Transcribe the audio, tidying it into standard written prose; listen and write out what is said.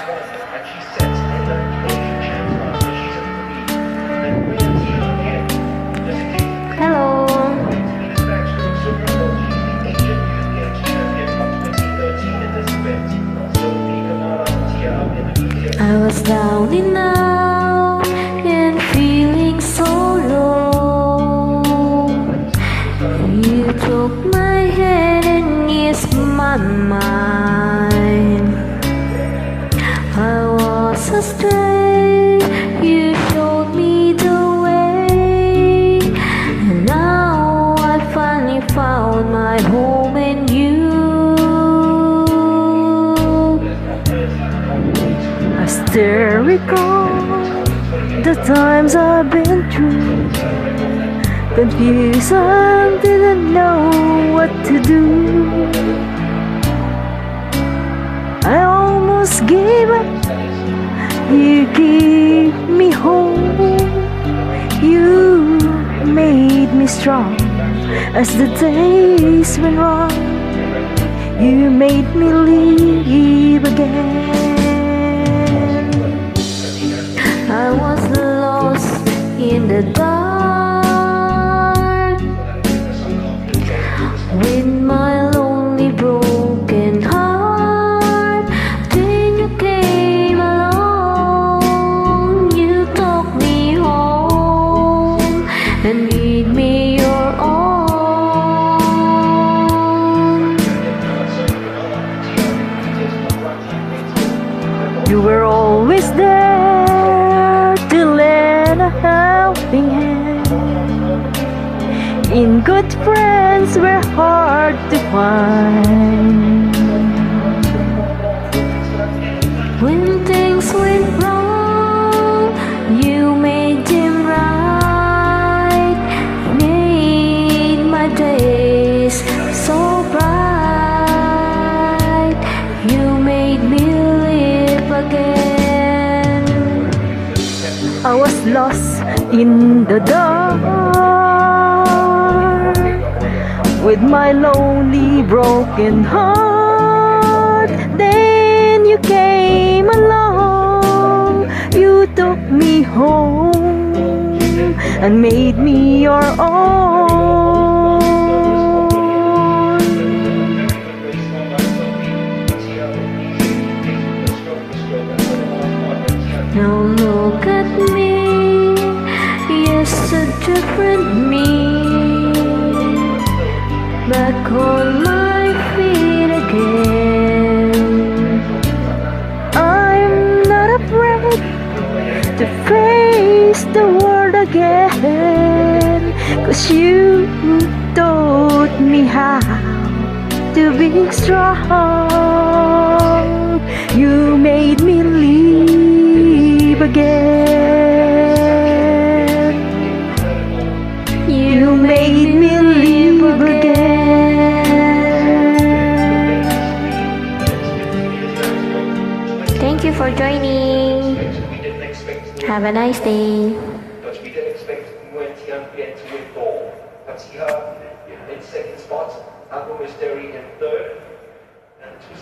I was down and out and feeling so low. You took my hand and eased my mind. I was astray, you showed me the way, and now I finally found my home in you. I still recall the times I've been through, confused, I didn't know what to do. I almost gave up, you gave me hope. You made me strong as the days went on. You made me live again. I was lost in the dark with my lonely broken heart. Then you came along, you took me home and made me your own. You were always there to lend a helping hand. In good friends we're hard to find. When things went wrong, you made them right. Made my days so bright. You made me live again. I was lost in the dark with my lonely broken heart. Then you came along, you took me home and made me your own. Now look at me, yes, a different me, back on my feet again. I'm not afraid to face the world again, 'cause you taught me how to be strong. You made me live again. You made me live again. Thank you for joining. Have a nice day. But we didn't expect Nguyen Bien to win gold. Patiha in second spot, Abu Mysteri in third, and two